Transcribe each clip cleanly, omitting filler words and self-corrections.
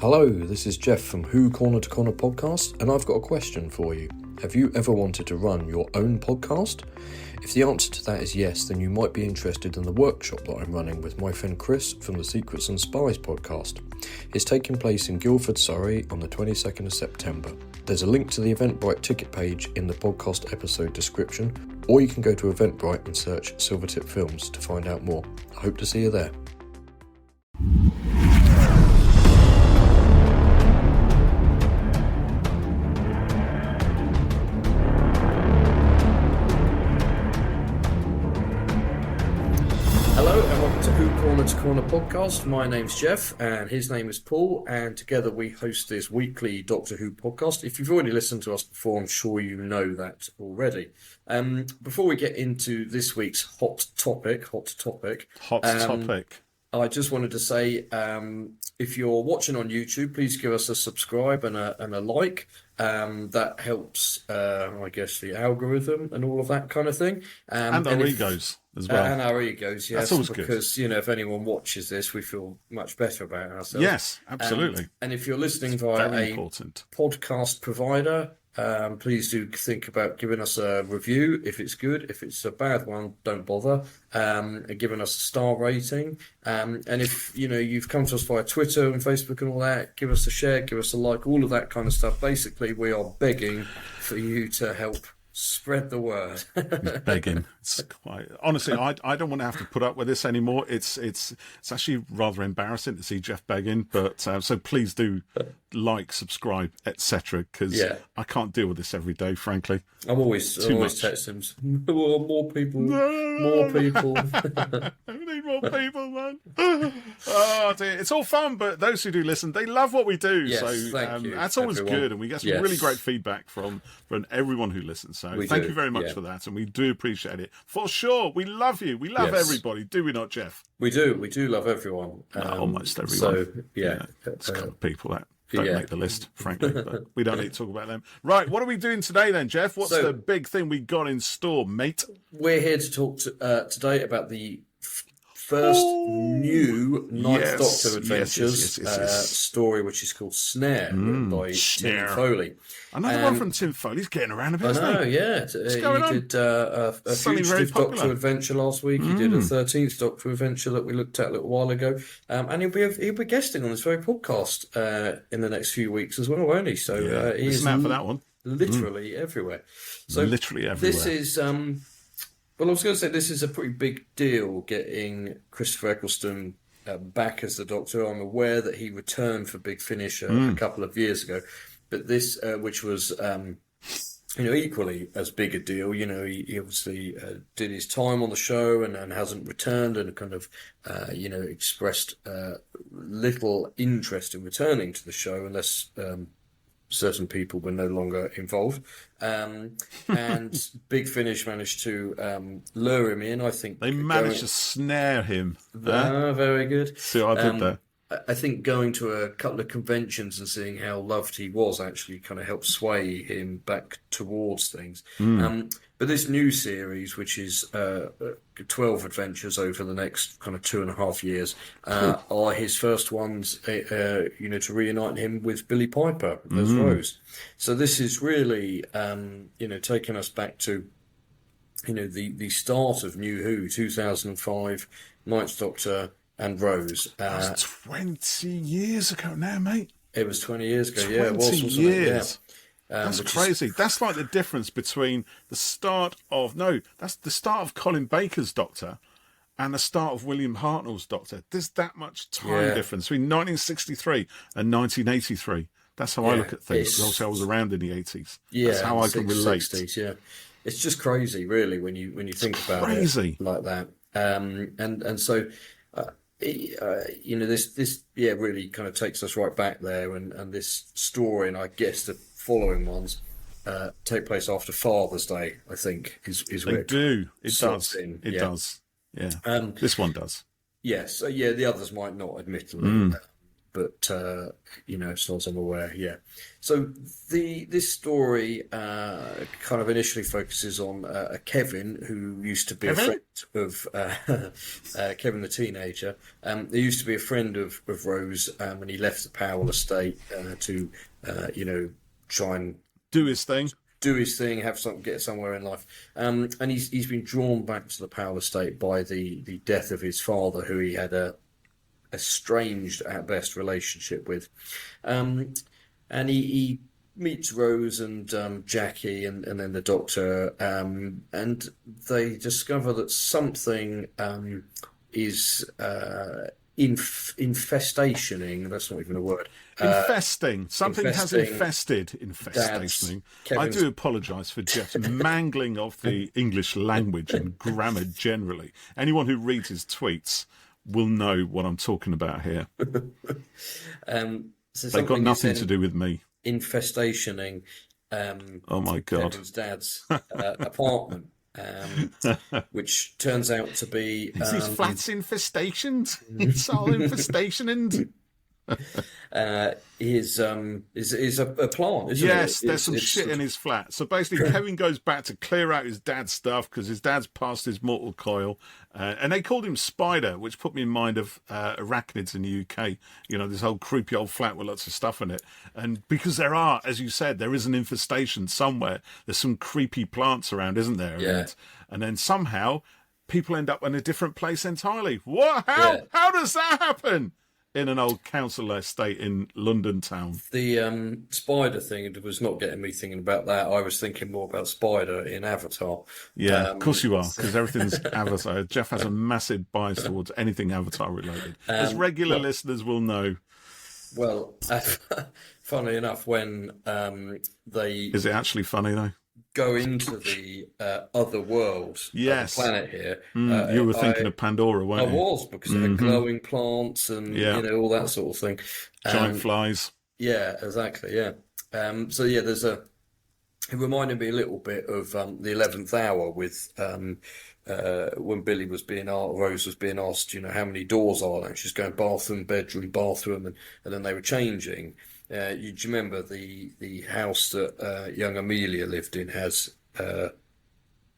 Hello, this is Geoff from Who Corner to Corner podcast, and I've got a question for you. Have you ever wanted to run your own podcast? If the answer to that is yes, then you might be interested in the workshop that I'm running with my friend Chris from the Secrets and Spies podcast. It's taking place in Guildford, Surrey on the 22nd of September. There's a link to the Eventbrite ticket page in the podcast episode description, or you can go to Eventbrite and search Silvertip Films to find out more. I hope to see you there. Corner to Corner podcast. My name's Geoff and his name is Paul, and together we host this weekly Doctor Who podcast. If you've already listened to us before, I'm sure you know that already. Before we get into this week's hot topic, I just wanted to say, if you're watching on YouTube, please give us a subscribe and a like. That helps, I guess, the algorithm and all of that kind of thing. And our egos as well. And our egos, yes. That's always because, good. If anyone watches this, we feel much better about ourselves. Yes, absolutely. And if you're listening via podcast provider, please do think about giving us a review if it's good. If it's a bad one, don't bother. And giving us a star rating. And if you've come to us via Twitter and Facebook and all that, give us a share, give us a like, all of that kind of stuff. Basically, we are begging for you to help spread the word. Begging. It's quite honestly, I don't want to have to put up with this anymore. It's actually rather embarrassing to see Geoff begging, but so please do like, subscribe, etc. Because I can't deal with this every day, frankly. I'm always texting him. More people. More people. We need more people, man. Oh dear, it's all fun, but those who do listen, they love what we do. Yes, so thank you, that's always everyone. good, and we get some really great feedback from everyone who listens. So thank you very much for that, and we do appreciate it for sure. We love you. We love everybody, do we not, Geoff? We do love everyone. Almost everyone. So it's a couple of people that don't make the list, frankly, but we don't need to talk about them. Right, what are we doing today then, Geoff? What's the big thing we got in store, mate? We're here to talk today about the first new Ninth Doctor Adventures story, which is called Snare, written by Tim Foley. Another one from Tim Foley. He's getting around a bit, isn't he? What's going on? He did a Fugitive Doctor adventure last week. He did a 13th Doctor adventure that we looked at a little while ago. And he'll be guesting on this very podcast in the next few weeks as well, won't he? So he's out for that one. Literally everywhere. So literally everywhere. This is... Well, I was going to say this is a pretty big deal, getting Christopher Eccleston back as the Doctor. I'm aware that he returned for Big Finish a couple of years ago, but this, which was equally as big a deal. He obviously did his time on the show and hasn't returned, and kind of expressed little interest in returning to the show unless certain people were no longer involved. And Big Finish managed to lure him in. I think they managed to snare him. Very good. See what I did there? I think going to a couple of conventions and seeing how loved he was actually kind of helped sway him back towards things. But this new series, which is 12 adventures over the next kind of 2.5 years, are his first ones, to reunite him with Billie Piper as Rose. So this is really, taking us back to, the start of New Who, 2005, Ninth Doctor and Rose. That was 20 years ago now, mate. It was 20 years ago, 20 it was, wasn't years. It? That's crazy. That's like the difference between the start of Colin Baker's Doctor and the start of William Hartnell's Doctor. There's that much time difference between 1963 and 1983. That's how I look at things. Also, I was around in the 80s. That's how I can relate. 60s, it's just crazy, really, when you think about it like that. And so. This really kind of takes us right back there, and this story, and I guess the following ones take place after Father's Day. I think is where it does. It does. Yeah. This one does. Yes. The others might not, admittedly. but as far as I'm aware, yeah. So this story kind of initially focuses on Kevin, who used to be a friend of Kevin the teenager. He used to be a friend of Rose, and he left the Powell Estate to try and do his thing, get somewhere in life. And he's been drawn back to the Powell Estate by the death of his father, who he had a estranged at best relationship with. And he meets Rose and Jackie and then the doctor, and they discover that something is infestationing. That's not even a word. Infesting. Something has infested. Infestationing. I do apologise for Geoff's mangling of the English language and grammar generally. Anyone who reads his tweets will know what I'm talking about here. So they've got nothing to do with me. Infestationing. Oh my God! Kevin's dad's apartment, which turns out to be his flat's infestationed. It's all infestationed. Is a plant, isn't it? Yes, there's some shit in his flat. So basically, Kevin goes back to clear out his dad's stuff because his dad's past his mortal coil, and they called him Spider, which put me in mind of arachnids in the UK. This whole creepy old flat with lots of stuff in it, and because there are, as you said, there is an infestation somewhere. There's some creepy plants around, isn't there? Yeah. And then somehow people end up in a different place entirely. What? How? Yeah. How does that happen? In an old council estate in London town. The spider thing was not getting me thinking about that. I was thinking more about Spider in Avatar. Yeah, of course you are, because everything's Avatar. Geoff has a massive bias towards anything Avatar related, as regular listeners will know. Well, funnily enough, when they... Is it actually funny, though? Go into the other world, yes, the planet here. You were thinking of Pandora, weren't you? I was, because it had glowing plants and all that sort of thing. Giant flies. Yeah, exactly. Yeah. There's it reminded me a little bit of the 11th Hour with when Billy was being asked, Rose was being asked, how many doors are there? And she's going bathroom, bedroom, bathroom, and then they were changing. Do you remember the house that young Amelia lived in has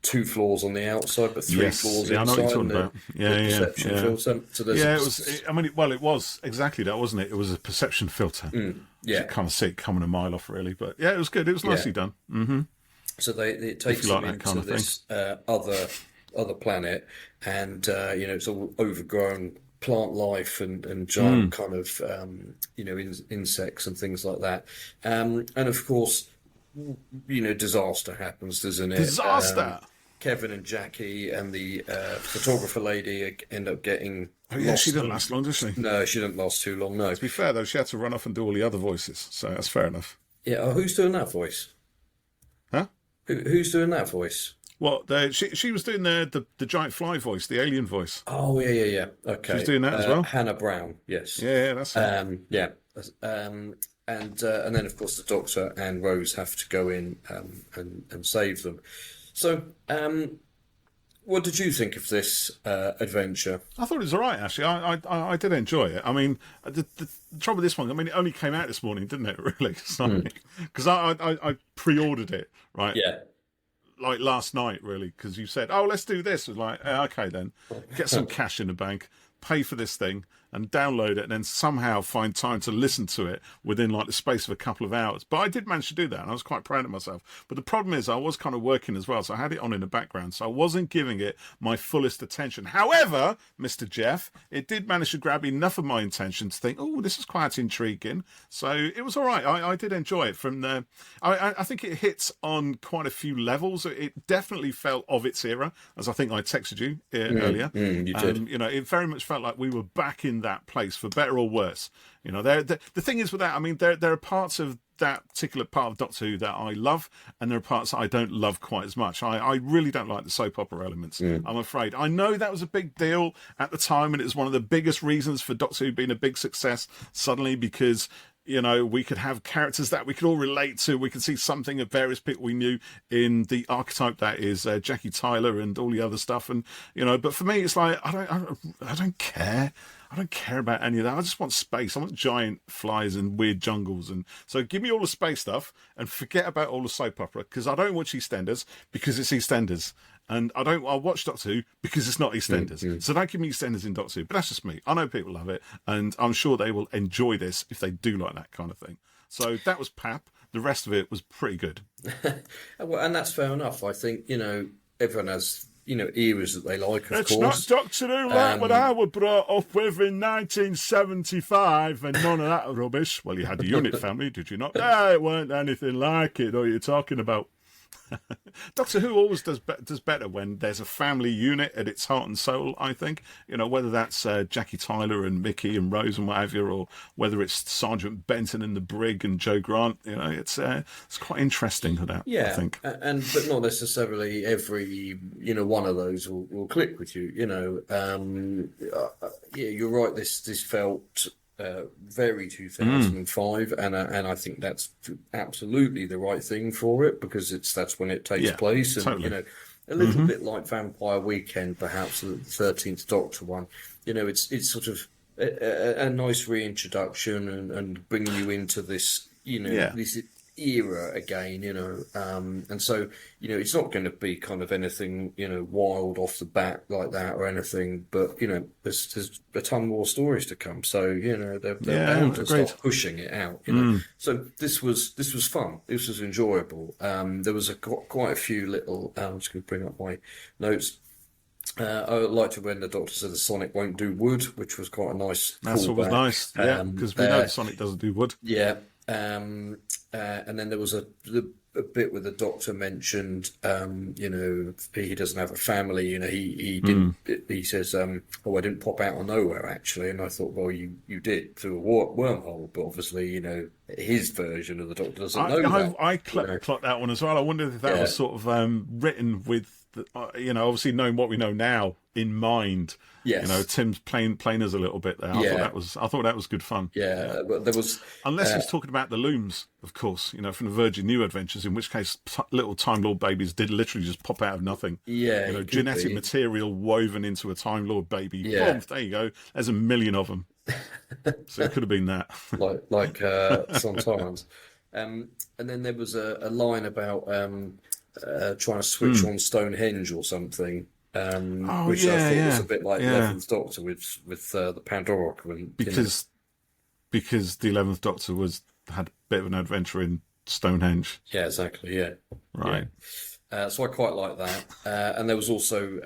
2 floors on the outside, but 3 floors inside? I know what you're talking about. Perception filter. So it was exactly that, wasn't it? It was a perception filter. Yeah, you can't see it coming a mile off, really. But yeah, it was good. It was nicely done. Mm-hmm. So it takes them into this other planet, and it's all overgrown plant life and giant kind of insects and things like that, and of course disaster happens, doesn't it? Disaster. Kevin and Jackie and the photographer lady end up getting lost. She didn't last long, did she? No, she didn't last too long. No. To be fair though, she had to run off and do all the other voices, so that's fair enough. Yeah. Who's doing that voice? Huh? Who's doing that voice? Well, she was doing the giant fly voice, the alien voice. Oh yeah. Okay. She was doing that as well. Hannah Brown, yes. Yeah, that's it. Yeah. And then of course the Doctor and Rose have to go in and save them. So, what did you think of this adventure? I thought it was all right, actually. I did enjoy it. I mean, the trouble with this one, it only came out this morning, didn't it? Really, because I pre-ordered it, right? Yeah. Like last night, really, because you said, "Oh, let's do this." I was like, okay, then get some cash in the bank, pay for this thing, and download it, and then somehow find time to listen to it within like the space of a couple of hours. But I did manage to do that, and I was quite proud of myself. But the problem is, I was kind of working as well, so I had it on in the background, so I wasn't giving it my fullest attention. However, Mr. Geoff, it did manage to grab enough of my attention to think, "Oh, this is quite intriguing." So it was all right. I did enjoy it. From the, I think it hits on quite a few levels. It definitely felt of its era, as I think I texted you earlier. You did. It very much felt like we were back in that place, for better or worse. The thing is with that, there are parts of that particular part of Doctor Who that I love, and there are parts that I don't love quite as much. I really don't like the soap opera elements, I'm afraid. I know that was a big deal at the time, and it was one of the biggest reasons for Doctor Who being a big success suddenly, because we could have characters that we could all relate to. We could see something of various people we knew in the archetype that is Jackie Tyler and all the other stuff. And but for me, it's like I don't care. I don't care about any of that. I just want space. I want giant flies and weird jungles. And so give me all the space stuff and forget about all the soap opera, because I don't watch EastEnders because it's EastEnders. And I'll watch Doctor Who because it's not EastEnders. So don't give me EastEnders in Doctor Who. But that's just me. I know people love it, and I'm sure they will enjoy this if they do like that kind of thing. So that was pap. The rest of it was pretty good. Well, and that's fair enough. I think, everyone has, eras that they like, of it's course. It's not Doctor Who like what I was brought up with in 1975 and none of that rubbish. Well, you had the Unit family, did you not? No, it weren't anything like it. What are you talking about? Doctor Who always does better when there's a family unit at its heart and soul, I think. Whether that's Jackie Tyler and Mickey and Rose and what have you, or whether it's Sergeant Benton and the Brig and Joe Grant. It's quite interesting for that, I think. But not necessarily every, one of those will click with you, you're right, this felt very 2005, and I think that's absolutely the right thing for it, because that's when it takes place, and totally. A little bit like Vampire Weekend, perhaps the 13th Doctor one. It's sort of a nice reintroduction and bringing you into this, this era again, and so it's not going to be kind of anything wild off the bat like that or anything, but there's a ton more stories to come, so they're bound to start pushing it out, so this was fun, this was enjoyable. There was quite a few little, I'm just going to bring up my notes. I liked it when the Doctor said the Sonic won't do wood, which was quite a nice that's callback. Always nice, because we know the Sonic doesn't do wood. And then there was a bit where the Doctor mentioned, he doesn't have a family. He didn't. He says, "Oh, I didn't pop out of nowhere, actually." And I thought, well, you did through a wormhole, but obviously, his version of the Doctor doesn't know that. I clocked that one as well. I wondered if that was sort of written with, obviously knowing what we know now in mind. Yes. Tim's playing us a little bit there. I thought that was good fun. Yeah, but there was, unless he's talking about the looms, of course, from the Virgin New Adventures, in which case little Time Lord babies did literally just pop out of nothing. Yeah, genetic material woven into a Time Lord baby. Yeah. Boom, there you go. There's a million of them. So it could have been that. like sometimes. And then there was a line about trying to switch on Stonehenge or something. Which I thought was a bit like the 11th Doctor with the Pandora. Because the 11th Doctor had a bit of an adventure in Stonehenge. Yeah, exactly, yeah. Right. Yeah. So I quite like that. And there was also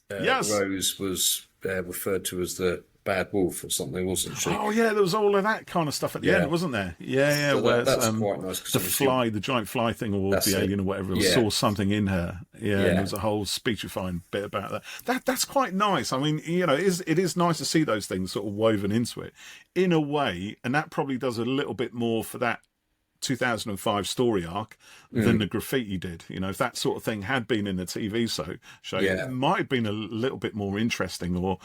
Rose was referred to as the Bad Wolf or something, wasn't she? Oh, yeah, there was all of that kind of stuff at the end, wasn't there? Yeah. So that's quite nice. The giant fly thing, or the alien or whatever, saw something in her. Yeah, and there was a whole speechifying bit about that. That's quite nice. I mean, it is nice to see those things sort of woven into it in a way, and that probably does a little bit more for that 2005 story arc than the graffiti did. If that sort of thing had been in the TV show, it might have been a little bit more interesting,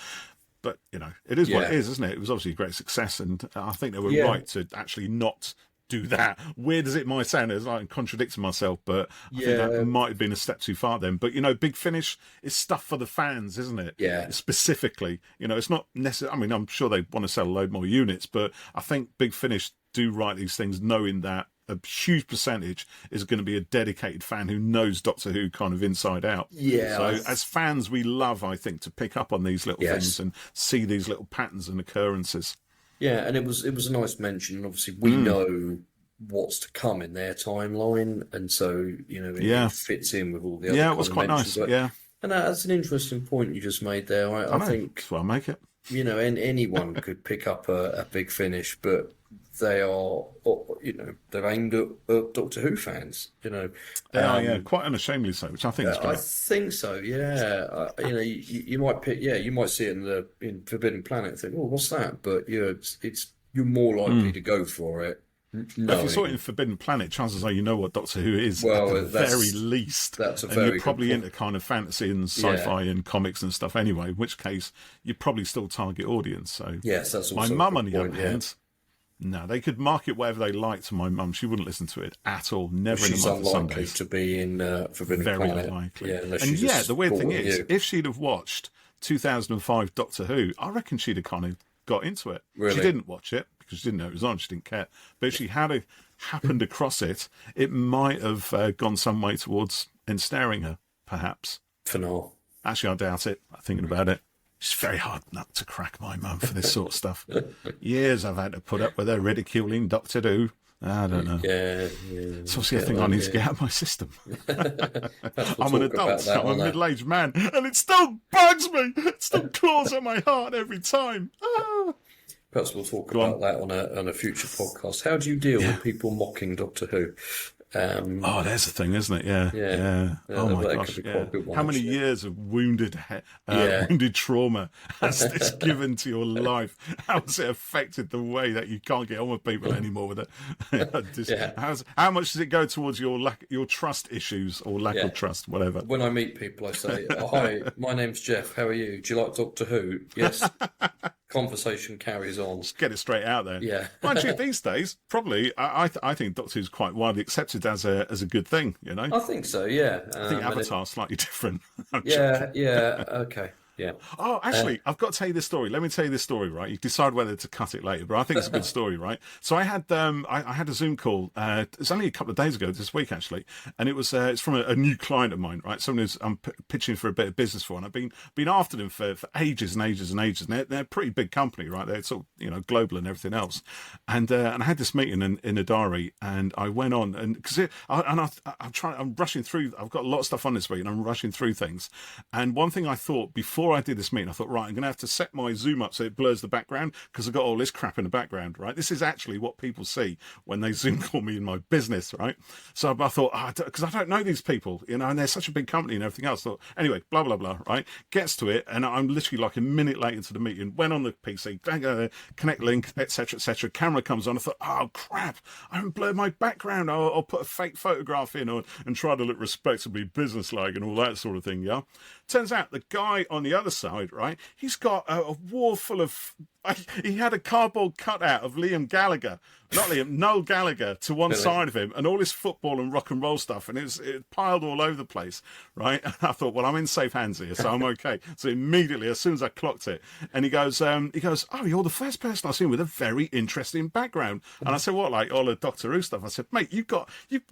but it is what it is, isn't it? It was obviously a great success, and I think they were right to actually not do that. Weird as it might sound, as I'm contradicting myself, but I think that might have been a step too far then. But Big Finish is stuff for the fans, isn't it? Yeah. Specifically, it's not necessarily. I mean, I'm sure they want to sell a load more units, but I think Big Finish do write these things knowing that a huge percentage is going to be a dedicated fan who knows Doctor Who kind of inside out. Yeah. So as fans, we love, I think, to pick up on these little things and see these little patterns and occurrences. Yeah, and it was a nice mention. Obviously, we know what's to come in their timeline, and so it fits in with all the other. Yeah, it was quite nice. Yeah, and that's an interesting point you just made there. I think that's why I make it. And anyone could pick up a Big Finish, but they are, they're aimed at Doctor Who fans. They are, quite unashamedly so, which I think is great. I think so. Yeah, you might pick. Yeah, you might see it in Forbidden Planet and think, "Oh, what's that?" But you're more likely to go for it. If you saw it in Forbidden Planet, chances are you know what Doctor Who is at the very least. That's and you're probably into kind of fantasy and sci-fi and comics and stuff anyway, in which case you probably still target audience. So yes, that's also my mum, on the other hand, no, they could market whatever they like to my mum. She wouldn't listen to it at all. Never in a month of Sundays. She's unlikely to be in Forbidden Planet. Very unlikely. Yeah, and the weird thing is, if she'd have watched 2005 Doctor Who, I reckon she'd have kind of got into it. Really? She didn't watch it because she didn't know it was on. She didn't care. But if she had happened across it, it might have gone some way towards ensnaring her, perhaps. For now. Actually, I doubt it. Thinking about it. It's very hard nut to crack, my mum, for this sort of stuff. Years I've had to put up with her ridiculing Doctor Who. I don't know. Yeah. It's obviously a thing I need to get out of my system. I'm an adult. I'm a middle-aged man, and it still bugs me. It still claws at my heart every time. Perhaps we'll talk about that on a future podcast. How do you deal with people mocking Doctor Who? There's the thing, isn't it? Yeah. Oh my gosh! How many years of wounded trauma has this given to your life? How has it affected the way that you can't get on with people anymore? With it, how much does it go towards your trust issues or lack of trust, whatever? When I meet people, I say, "Hi, my name's Geoff. How are you? Do you like Doctor Who?" Yes. Conversation carries on. Just get it straight out there. Yeah. Mind you, these days, probably, I think Doctor Who's quite widely accepted as a good thing, you know? I think so, yeah. I think Avatar's slightly different. Okay. Yeah. Oh, actually, I've got to tell you this story. Let me tell you this story, right? You decide whether to cut it later, but I think it's a good story, right? So I had I had a Zoom call. It was only a couple of days ago, this week actually, and it's from a new client of mine, right? Someone who's I'm pitching for a bit of business for, and I've been after them for ages and ages and ages. And they're a pretty big company, right? They're sort of global and everything else. And I had this meeting in a diary, and I went on and because I'm rushing through. I've got a lot of stuff on this week, and I'm rushing through things. And one thing I thought before I did this meeting, I thought, right, I'm going to have to set my Zoom up so it blurs the background because I've got all this crap in the background, right? This is actually what people see when they Zoom call me in my business, right? So I thought, because I don't know these people, and they're such a big company and everything else. Thought, anyway, blah, blah, blah, right? Gets to it, and I'm literally like a minute late into the meeting, went on the PC, connect link, etc., etc. Camera comes on. I thought, oh, crap, I haven't blurred my background. I'll put a fake photograph in and try to look respectably businesslike and all that sort of thing, yeah? Turns out the guy on the other side, right, he's got a wall full of... He had a cardboard cutout of Noel Gallagher to one side of him, and all his football and rock and roll stuff, and it piled all over the place, right? And I thought, well, I'm in safe hands here, so I'm okay. So immediately, as soon as I clocked it, and he goes, oh, you're the first person I've seen with a very interesting background. And I said, what, like all the Doctor Who stuff? I said, mate, you've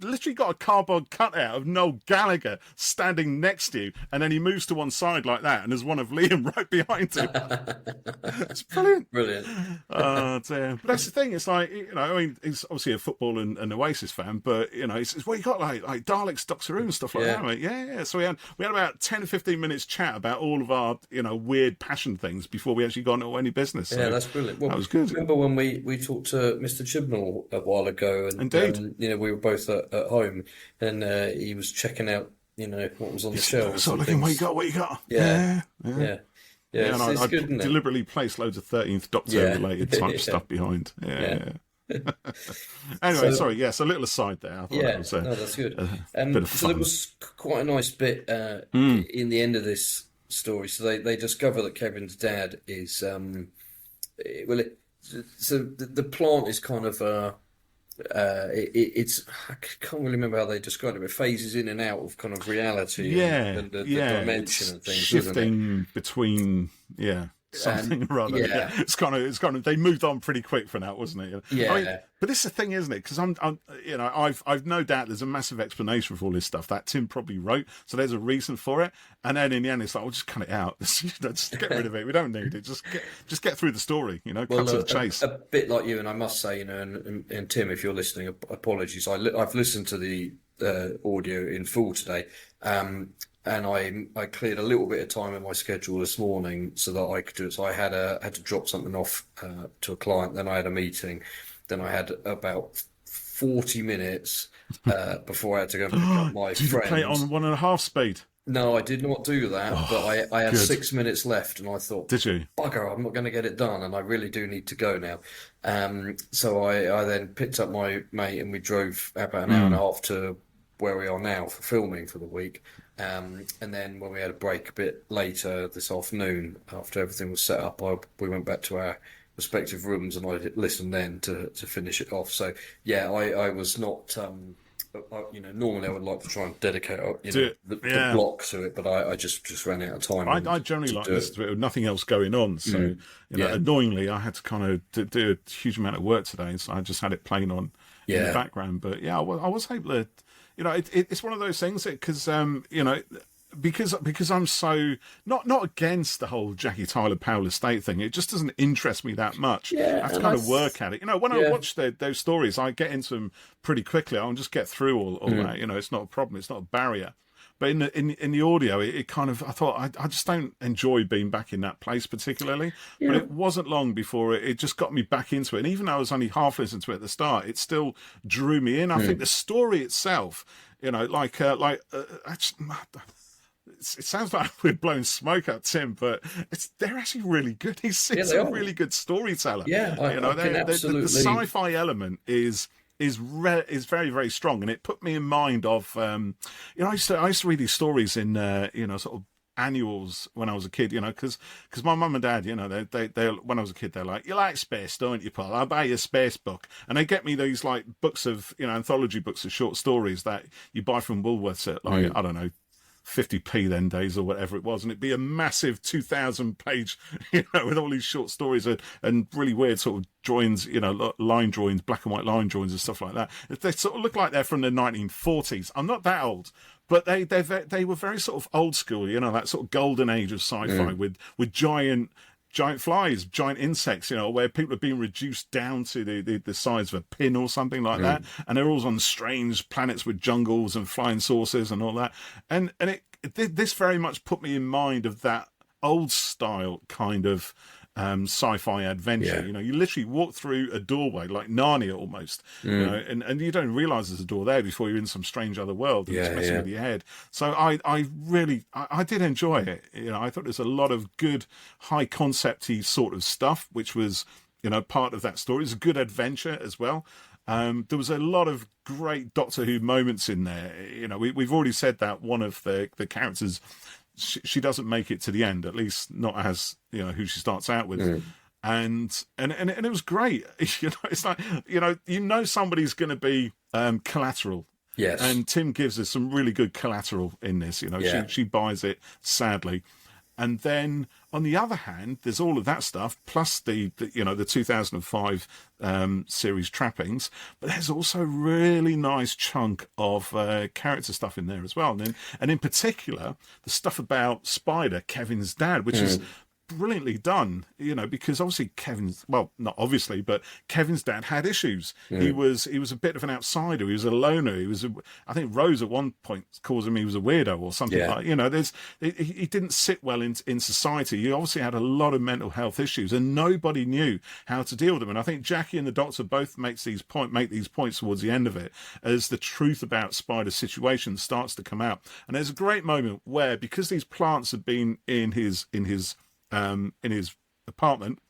literally got a cardboard cutout of Noel Gallagher standing next to you, and then he moves to one side like that, and there's one of Liam right behind him. It's brilliant. Brilliant. But that's the thing. It's like, I mean, he's obviously a football and Oasis fan, but it's well, you got like Daleks, Doctor Who and stuff like that, mate. Yeah. So we had about 10 15 minutes chat about all of our weird passion things before we actually got into any business. So that's brilliant. Well, that was good. Remember when we talked to Mr. Chibnall a while ago, and indeed, we were both at home, and he was checking out what was on the shelves. Sort of looking, what you got. Yeah. And it's I good, deliberately placed loads of 13th Doctor related type stuff behind. Anyway, sorry. Yes, a little aside there. I thought that was, that's good. Bit of fun. So there was quite a nice bit in the end of this story. So they discover that Kevin's dad is so the plant is kind of it's I can't really remember how they described it, but it phases in and out of kind of reality and the dimension and things, shifting between something or other. It's kind of they moved on pretty quick for that, wasn't it? I mean, but this is the thing, isn't it? Because I've no doubt there's a massive explanation for all this stuff that Tim probably wrote, so there's a reason for it. And then in the end, it's like, we'll just cut it out. Just get rid of it. We don't need it. Just get through the story. Cut to the chase. A bit like you, and I must say, and Tim, if you're listening, apologies. I've listened to the audio in full today. And I cleared a little bit of time in my schedule this morning so that I could do it. So I had to drop something off to a client. Then I had a meeting. Then I had about 40 minutes before I had to go and pick up my friend. Did you play it on 1.5 speed? No, I did not do that. But I had 6 minutes left, and I thought, did you? Bugger, I'm not going to get it done, and I really do need to go now. So I then picked up my mate, and we drove about an hour and a half to where we are now for filming for the week. And then when we had a break a bit later this afternoon, after everything was set up, we went back to our respective rooms, and I listened then to finish it off. So I was not normally I would like to try and dedicate, the Yeah. block to it, but I just ran out of time. I generally like this to it with nothing else going on. So, annoyingly, I had to kind of do a huge amount of work today, so I just had it playing on in the background. But yeah, I was able to, it's one of those things because, because I'm so not against the whole Jackie Tyler Powell Estate thing. It just doesn't interest me that much. Yeah, I have to kind of work at it. When I watch those stories, I get into them pretty quickly. I'll just get through all that. It's not a problem. It's not a barrier. But in the audio, it kind of, I thought, I just don't enjoy being back in that place particularly. Yeah. But it wasn't long before it just got me back into it. And even though I was only half listening to it at the start, it still drew me in. I think the story itself, it sounds like we're blowing smoke at Tim, but they're actually really good. He's a really good storyteller. Yeah, absolutely. The sci-fi element is very, very strong, and it put me in mind of I used to read these stories in sort of annuals when I was a kid, because my mum and dad, they when I was a kid, they're like, you like space, don't you, Paul? I'll buy you a space book, and they get me these like books of anthology books of short stories that you buy from Woolworths at like I don't know, 50p then days or whatever it was, and it'd be a massive 2,000 page, with all these short stories and really weird sort of drawings, line drawings, black and white line drawings and stuff like that. They sort of look like they're from the 1940s. I'm not that old, but they were very sort of old school, that sort of golden age of sci-fi with giant flies, giant insects, where people are being reduced down to the size of a pin or something like that. And they're all on strange planets with jungles and flying saucers and all that. And this very much put me in mind of that old style kind of sci-fi adventure. You literally walk through a doorway like Narnia almost, and you don't realize there's a door there before you're in some strange other world and it's messing with your head. So I really did enjoy it. I thought there's a lot of good high concept-y sort of stuff, which was part of that story. It's a good adventure as well. There was a lot of great Doctor Who moments in there. We've already said that one of the characters, she doesn't make it to the end, at least not as who she starts out with, and it was great. It's like somebody's going to be collateral. Yes, and Tim gives us some really good collateral in this. She buys it sadly. And then, on the other hand, there's all of that stuff, plus the 2005 series trappings. But there's also a really nice chunk of character stuff in there as well. And in particular, the stuff about Spider, Kevin's dad, which is brilliantly done, because obviously not obviously, but Kevin's dad had issues. He was a bit of an outsider. He was a loner. I think Rose at one point calls him he was a weirdo or something like. He didn't sit well in society. He obviously had a lot of mental health issues, and nobody knew how to deal with them. And I think Jackie and the Doctor both make these points towards the end of it, as the truth about Spider's situation starts to come out. And there's a great moment where, because these plants have been in his apartment,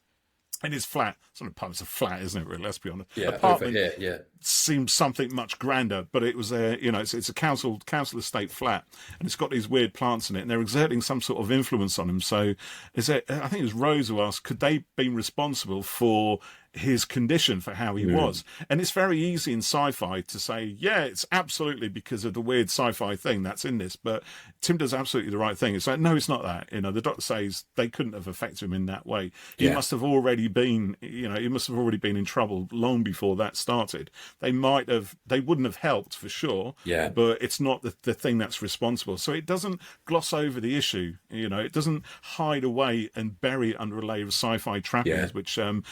in his flat. It's not an apartment, it's a flat, isn't it, really? Let's be honest. Yeah, apartment yeah. Seems something much grander, but it was it's a council estate flat, and it's got these weird plants in it, and they're exerting some sort of influence on him. So I think it was Rose who asked, could they be responsible for his condition, for how he was? And it's very easy in sci-fi to say, yeah, it's absolutely because of the weird sci-fi thing that's in this, but Tim does absolutely the right thing. It's like, no, it's not that. The Doctor says they couldn't have affected him in that way. He must have already been in trouble long before that started. They wouldn't have helped for sure, but it's not the thing that's responsible. So it doesn't gloss over the issue. It doesn't hide away and bury it under a layer of sci-fi trappings, which some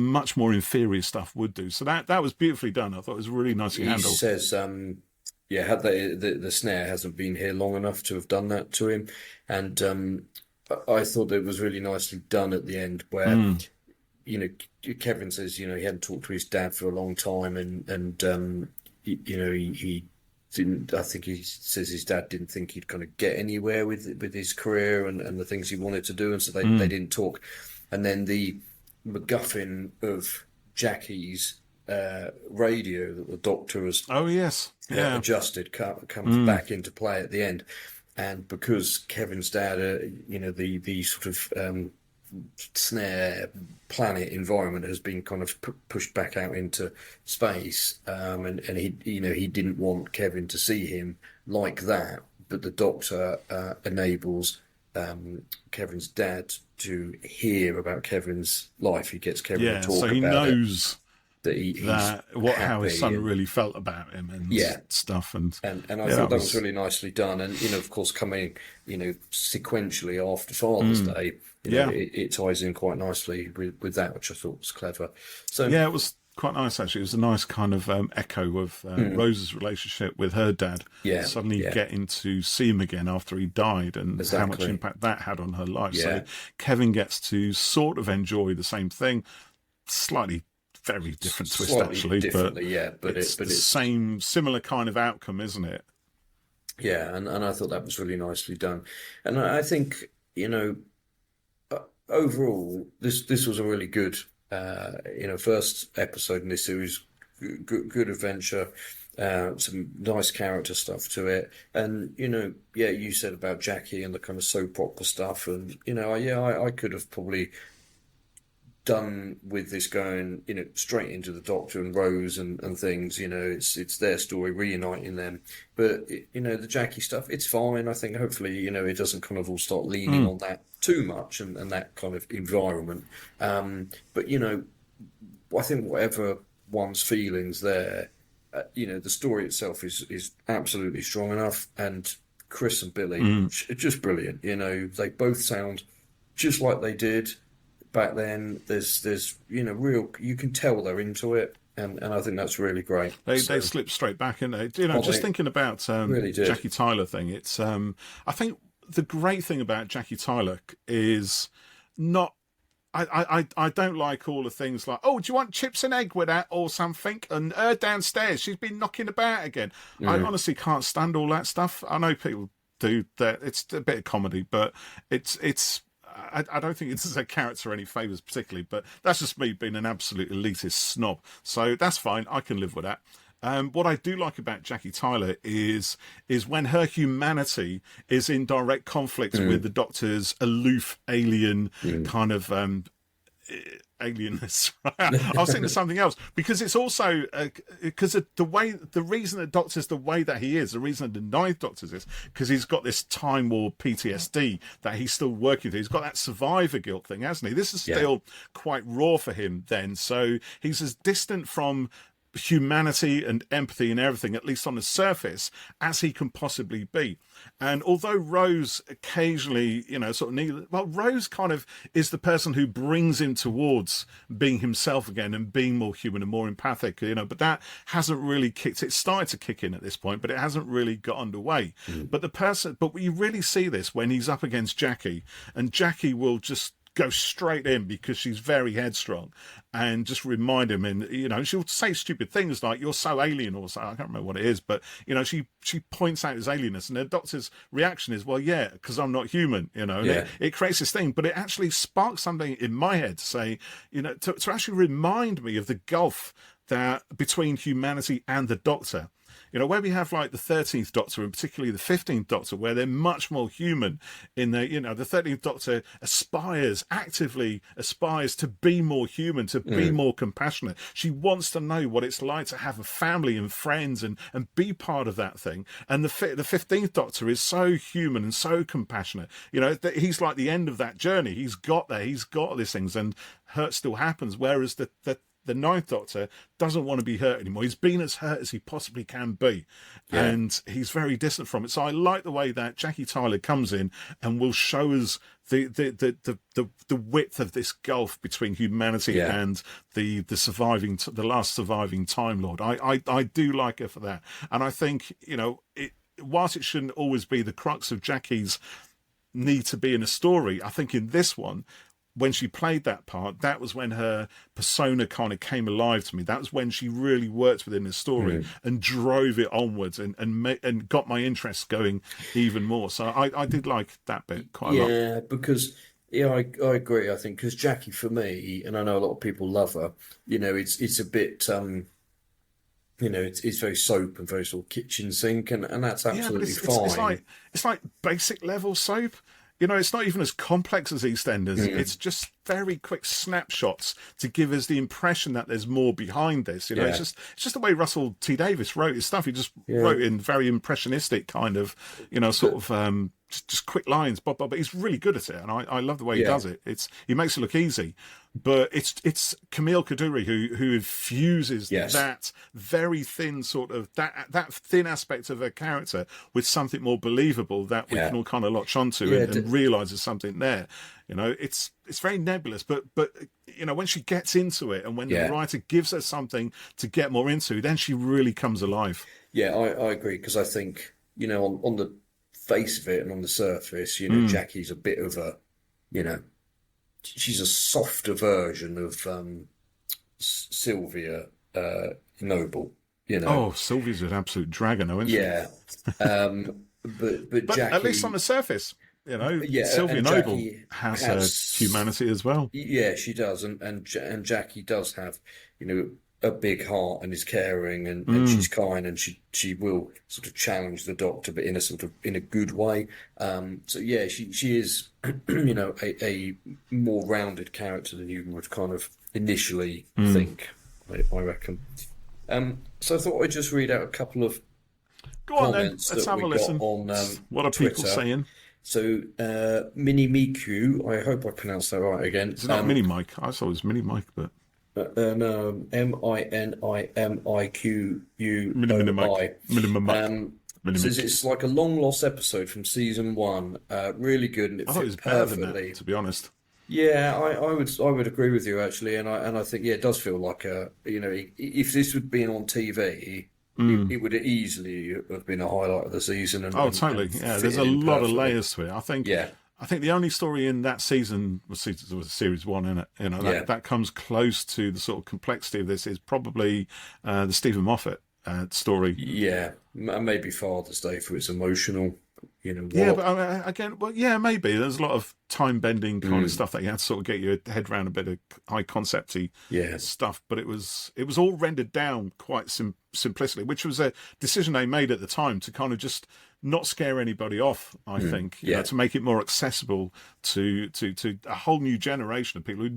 much more inferior stuff would do. So that was beautifully done. I thought it was really nicely handled. He says, had the Snare hasn't been here long enough to have done that to him, and I thought it was really nicely done at the end, where Kevin says he hadn't talked to his dad for a long time, and he didn't. I think he says his dad didn't think he'd kind of get anywhere with his career and the things he wanted to do, and so they didn't talk. And then the MacGuffin of Jackie's radio that the Doctor has adjusted comes back into play at the end, and because Kevin's dad, the sort of Snare planet environment has been kind of pushed back out into space, and he didn't want Kevin to see him like that, but the Doctor enables Kevin's dad to hear about Kevin's life. He gets Kevin to talk so he about knows it, that he's how his son really felt about him and stuff, and I thought that was really nicely done. And of course, coming sequentially after Father's Day, it ties in quite nicely with that, which I thought was clever. So it was quite nice actually. It was a nice kind of echo of Rose's relationship with her dad. Suddenly getting to see him again after he died, and how much impact that had on her life. So Kevin gets to sort of enjoy the same thing, slightly. Very different twist, actually, but it's the same, similar kind of outcome, isn't it? Yeah, and I thought that was really nicely done, and I think overall this was a really good first episode in this series. Good adventure, some nice character stuff to it, and you said about Jackie and the kind of soap opera stuff, and I could have probably done with this going, straight into the Doctor and Rose and things. It's their story, reuniting them. But the Jackie stuff, it's fine. I think hopefully it doesn't kind of all start leaning on that too much and that kind of environment. But I think whatever one's feelings there, the story itself is absolutely strong enough. And Chris and Billie, just brilliant. They both sound just like they did back then. There's real, you can tell they're into it, and I think that's really great. They slip straight back in there. Thinking about really Jackie Tyler thing, it's I think the great thing about Jackie Tyler is not. I don't like all the things like, oh, do you want chips and egg with that or something? And her downstairs, she's been knocking about again. I honestly can't stand all that stuff. I know people do that. It's a bit of comedy, but it's. I don't think it does a character any favours particularly, but that's just me being an absolute elitist snob. So that's fine. I can live with that. What I do like about Jackie Tyler is when her humanity is in direct conflict with the Doctor's aloof alien kind of alienness. I was thinking of something else, because it's also because the reason the Doctor's the way that he is, the reason the Ninth Doctor's is because he's got this Time War PTSD that he's still working through. He's got that survivor guilt thing, hasn't he? This is still quite raw for him then, so he's as distant from humanity and empathy and everything, at least on the surface, as he can possibly be. And although Rose occasionally, Rose kind of is the person who brings him towards being himself again and being more human and more empathic, but that hasn't really kicked. It started to kick in at this point, but it hasn't really got underway. But we really see this when he's up against Jackie, and Jackie will just go straight in because she's very headstrong and just remind him, and she'll say stupid things like, you're so alien, or something. I can't remember what it is, but she points out his alienness, and the Doctor's reaction is, well, yeah, because I'm not human, It creates this thing, but it actually sparks something in my head to say, to actually remind me of the gulf that between humanity and the Doctor. Where we have like the 13th Doctor and particularly the 15th Doctor, where they're much more human in the 13th Doctor actively aspires to be more human, to be more compassionate. She wants to know what it's like to have a family and friends and be part of that thing. And the 15th Doctor is so human and so compassionate. He's like the end of that journey. He's got there. He's got these things, and hurt still happens. Whereas the Ninth Doctor doesn't want to be hurt anymore. He's been as hurt as he possibly can be, and he's very distant from it. So I like the way that Jackie Tyler comes in and will show us the width of this gulf between humanity and the last surviving Time Lord. I do like her for that, and I think whilst it shouldn't always be the crux of Jackie's need to be in a story, I think in this one, when she played that part, that was when her persona kind of came alive to me. That was when she really worked within the story and drove it onwards and got my interest going even more. So I did like that bit quite a lot. Yeah, because I agree. I think because Jackie, for me, and I know a lot of people love her, it's a bit it's very soap and very sort of kitchen sink, and that's absolutely fine. It's like basic level soap. it's not even as complex as EastEnders. It's just very quick snapshots to give us the impression that there's more behind this. It's just the way Russell T Davies wrote his stuff. He just wrote in very impressionistic kind of, just quick lines, but he's really good at it, and I love the way he does it. He makes it look easy, but it's Camille Kaduri who infuses that very thin sort of that thin aspect of a character with something more believable that we can all kind of latch onto and realise there's something there. It's very nebulous, but when she gets into it and when the writer gives her something to get more into, then she really comes alive. Yeah, I agree, because I think on the face of it and on the surface, Jackie's a bit of a, she's a softer version of Sylvia Noble. Oh, Sylvia's an absolute dragon, isn't she? Yeah, but Jackie, at least on the surface, Sylvia Noble has her humanity as well. Yeah, she does, and Jackie does have, a big heart and is caring and she's kind, and she will sort of challenge the Doctor, but in a good way. She is a more rounded character than you would kind of initially think, I reckon. So I thought I'd just read out a couple of comments Let's have a listen. On what are Twitter. People saying? So Mini Miku, I hope I pronounced that right again. It's not Mini Mike. I thought it was Mini Mike, but no, MINIMIQUOI. Says it's like a long lost episode from season 1. Really good, and I thought it was better than that, to be honest. Yeah, I would agree with you, actually, and I think it does feel like if this had been on TV, it would easily have been a highlight of the season. Totally. There's a lot of layers to it. I think the only story in that season was series 1, in it. That comes close to the sort of complexity of this is probably the Stephen Moffat story. Yeah, maybe Father's Day for its emotional. But maybe there's a lot of time bending kind of stuff that you had to sort of get your head around, a bit of high concepty stuff. But it was all rendered down quite simplistically, which was a decision they made at the time to kind of just not scare anybody off. I think to make it more accessible to a whole new generation of people who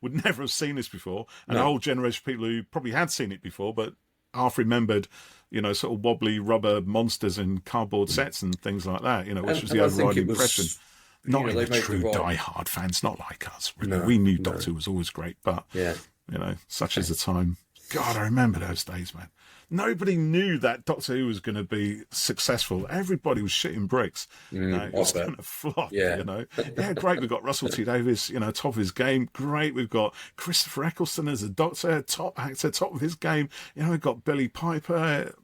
would never have seen this before, and a whole generation of people who probably had seen it before, but half remembered, sort of wobbly rubber monsters and cardboard sets and things like that, which was the overriding impression. Not even true die-hard fans, not like us. We knew Doctor Who was always great, but, such is the time. God, I remember those days, man. Nobody knew that Doctor Who was going to be successful. Everybody was shitting bricks. It was going to flop, great. We've got Russell T Davies, top of his game. Great. We've got Christopher Eccleston as a Doctor, top actor, top of his game. We've got Billie Piper,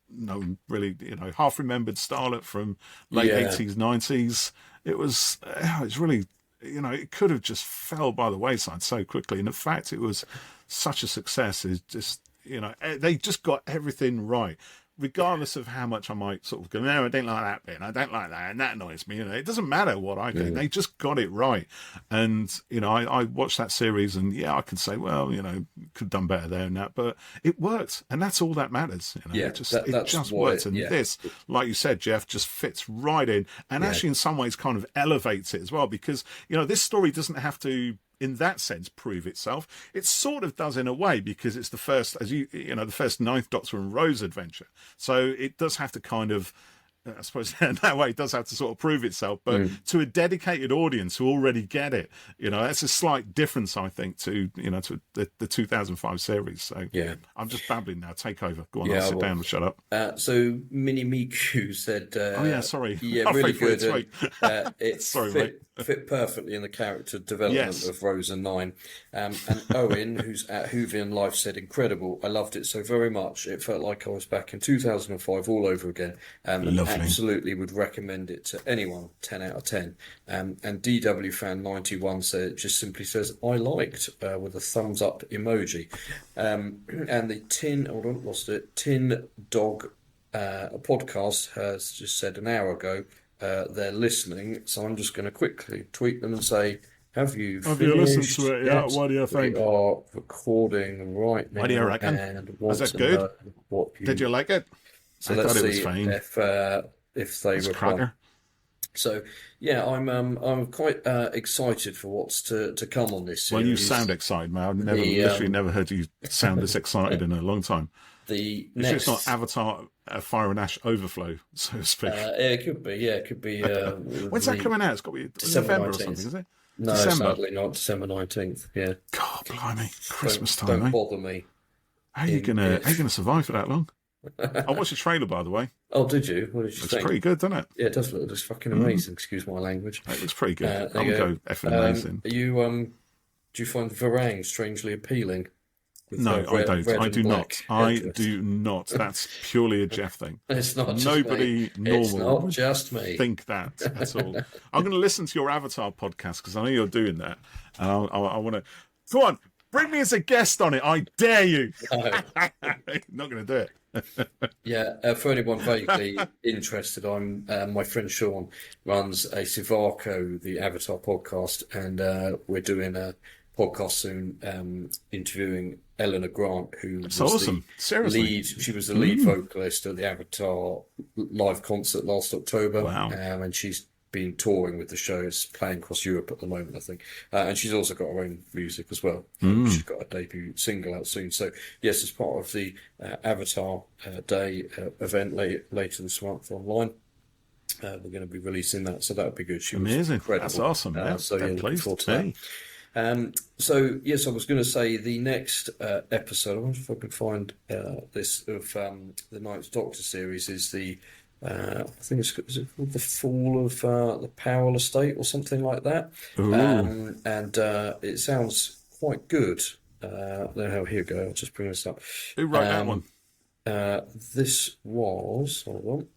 really, half-remembered starlet from late 80s, 90s. It's really, it could have just fell by the wayside so quickly. And the fact it was such a success is just, they just got everything right, regardless of how much I might sort of go, no, I don't like that bit, and I don't like that, and that annoys me. It doesn't matter what I think. They just got it right. And, I watched that series, and I can say, well, could have done better there and that, but it worked, and that's all that matters. It just worked. And this, like you said, Geoff, just fits right in, and actually in some ways kind of elevates it as well, because, this story doesn't have to, in that sense, prove itself. It sort of does in a way, because it's the first, the first Ninth Doctor and Rose adventure. So it does have to kind of, I suppose in that way, it does have to sort of prove itself. But to a dedicated audience who already get it, that's a slight difference, I think, to the 2005 series. So I'm just babbling now. Take over. Go on, I'll sit down and shut up. So Mini Miku said, sorry. Yeah, really good. Sorry, fit perfectly in the character development of Rose and Nine. And Owen, who's at Whovian Life, said, incredible. I loved it so very much. It felt like I was back in 2005 all over again. Absolutely would recommend it to anyone. 10 out of 10. And DW fan 91 just simply says, I liked, with a thumbs up emoji. And the Tin Dog podcast has just said an hour ago they're listening, so I'm just going to quickly tweet them and say, have you listened to it? Yeah, what do you think? We are recording right now. What do you reckon? Was that good? Did you like it? So let's see if they reply. So yeah, I'm quite excited for what's to come on this Well, you series. sound excited, man. I've literally never heard you sound this excited in a long time. The It's next, just not Avatar Fire and Ash overflow, so to speak. it could be, yeah, it could be. When's that coming out? It's got to be December November 19th. or something, is it? No, December. sadly not December 19th. Yeah. God, blimey, Christmas Don't time, eh? bother me. How are you gonna survive for that long? I watched the trailer, by the way. Oh, did you? What did you Looks think? pretty good, doesn't it? Yeah, it does look just fucking amazing. Excuse my language. It looks pretty good. There I'm you gonna go effing amazing. Are you do you find Varang strangely appealing? No, I don't. I do not. I headdress? do not. That's purely a Jeff thing. It's not just Nobody me. It's normal not just me. think that at all. I'm going to listen to your Avatar podcast because I know you're doing that, and I want to. Come on, bring me as a guest on it. I dare you. No. Not going to do it. Yeah, for anyone vaguely interested, my friend Sean runs a Sivarco, the Avatar podcast, and we're doing a podcast soon, interviewing Eleanor Grant, who That's was awesome. the Seriously. lead. She was the lead vocalist at the Avatar live concert last October. Wow. And she's been touring with the shows, playing across Europe at the moment, I think. And she's also got her own music as well. She's got a debut single out soon. So yes, as part of the Avatar Day event later this month online, we're going to be releasing that. So that would be good. She was Amazing. incredible. That's awesome. Yeah. So yeah, looking forward to Hey. that. So yes, I was going to say the next episode. I wonder if I can find this of the Ninth Doctor series is the I think is it called the Fall of the Powell Estate or something like that. And it sounds quite good. Here we go. I'll just bring this up. Who wrote that one? This was. Hold on.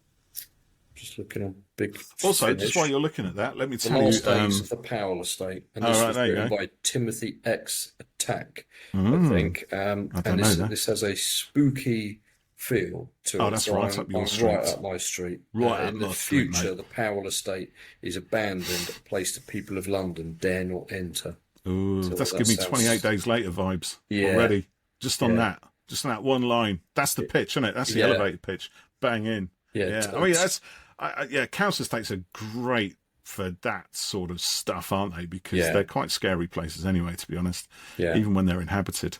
Just looking at Big Also, Finish. just while you're looking at that, let me The tell you. Last Days of the Powell Estate, and this was there you written go. by Timothy X. Attack, I think. And this has a spooky feel to it. That's so right I'm, up your I'm street. right up my street. Right up in the my street, future, mate. the Powell Estate is abandoned, a place the people of London dare not enter. Ooh, So that's that giving me sounds- 28 Days Later vibes Yeah. already. Just on Yeah. that one line. That's the pitch, isn't it? That's the Yeah. elevated pitch. Bang in. Yeah, I mean, council estates are great for that sort of stuff, aren't they? Because Yeah. they're quite scary places anyway, to be honest. Yeah. Even when they're inhabited.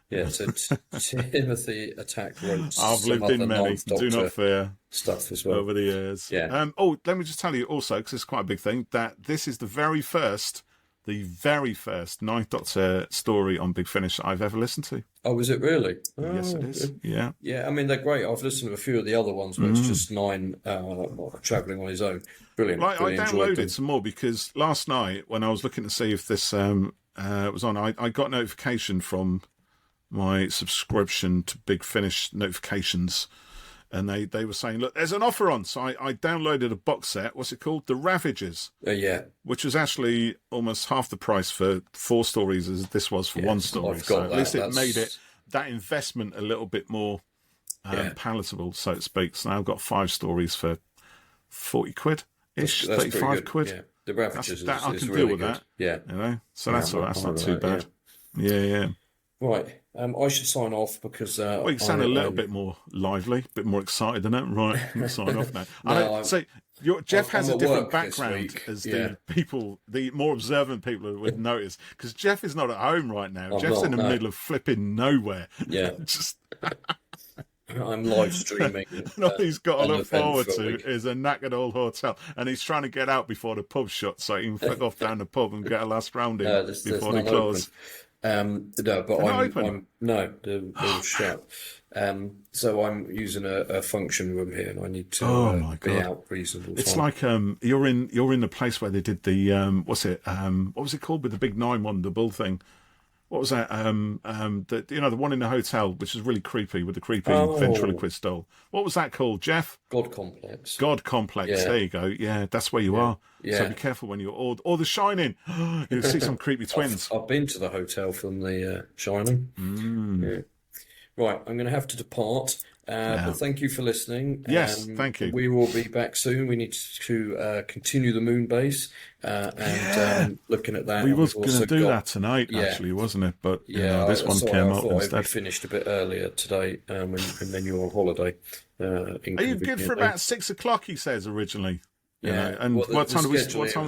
Yeah, so Timothy Attack wrote I've some lived other in many. Ninth Do Doctor not fear. stuff as well. Over the years. Yeah. Let me just tell you also, because it's quite a big thing, that this is the very first Ninth Doctor story on Big Finish that I've ever listened to. Oh, is it really? Yes, it Oh, is. good. Yeah. Yeah, I mean, they're great. I've listened to a few of the other ones where it's just Nine travelling on his own. Brilliant. I Really enjoyed them. downloaded some more because last night when I was looking to see if this was on, I got notification from my subscription to Big Finish notifications, and they were saying, look, there's an offer on. So I downloaded a box set. What's it called? The Ravagers, Yeah. which was actually almost half the price for 4 stories as this was for one story. I've So got at that. least it That's- made that investment a little bit more palatable, so to speak. So now I've got 5 stories for 40 quid ish, That's pretty 35 good. quid. Yeah. The Ravagers That I is can really deal with good. that. Yeah. You know, so that's all right. That's I'm not all too right, bad. Yeah. Right. I should sign off because Well, you sound a little bit more lively, a bit more excited than it. Right, I'm gonna sign off now. No, So Jeff has I'm a at different work this background week. as Yeah. the more observant people would notice, because Jeff is not at home right now. I'm Jeff's not, in the no. middle of flipping nowhere. Yeah. Just I'm live streaming. and all he's got to an look event forward for a to week. is a knackered old hotel, and he's trying to get out before the pub shuts, so he can flick off down the pub and get a last round in There's before they none close. open. No, but They're not I'm open? no, they're all shut. So I'm using a function room here, and I need to Oh, my be God. out reasonable It's time. like you're in the place where they did the what was it called with the big 9-1, the bull thing? What was that? The one in the hotel, which is really creepy with the creepy ventriloquist doll. What was that called, Jeff? God complex. God Complex. Yeah. There you go. Yeah, that's where you are. Yeah. So be careful when you're or The Shining. You'll see some creepy twins. I've been to the hotel from The Shining. Yeah. Right, I'm going to have to depart. But thank you for listening. Yes, thank you. We will be back soon. We need to continue the moon base and looking at that. We was we've going to also do got- that tonight, Yeah. actually, wasn't it? But Yeah, this one sorry, came I up thought I'd instead. be finished a bit earlier today, and then you're on holiday. Are you good for about 6 o'clock? He says originally. You know, and Well, what time do we was...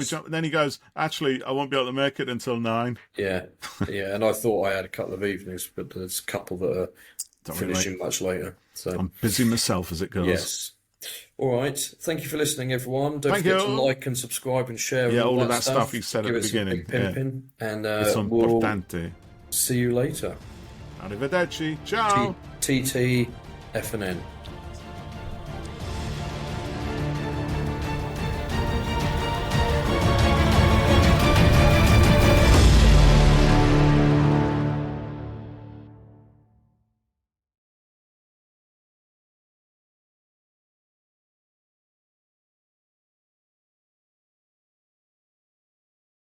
jump? And then he goes, actually, I won't be able to make it until 9. Yeah, yeah. And I thought I had a couple of evenings, but there's a couple that are finishing much later. So I'm busy myself as it goes. Yes. All right. Thank you for listening, everyone. Don't forget to like and subscribe and share. Yeah, all of that stuff you said at the beginning. And we'll see you later. Arrivederci. Ciao. TT FNN.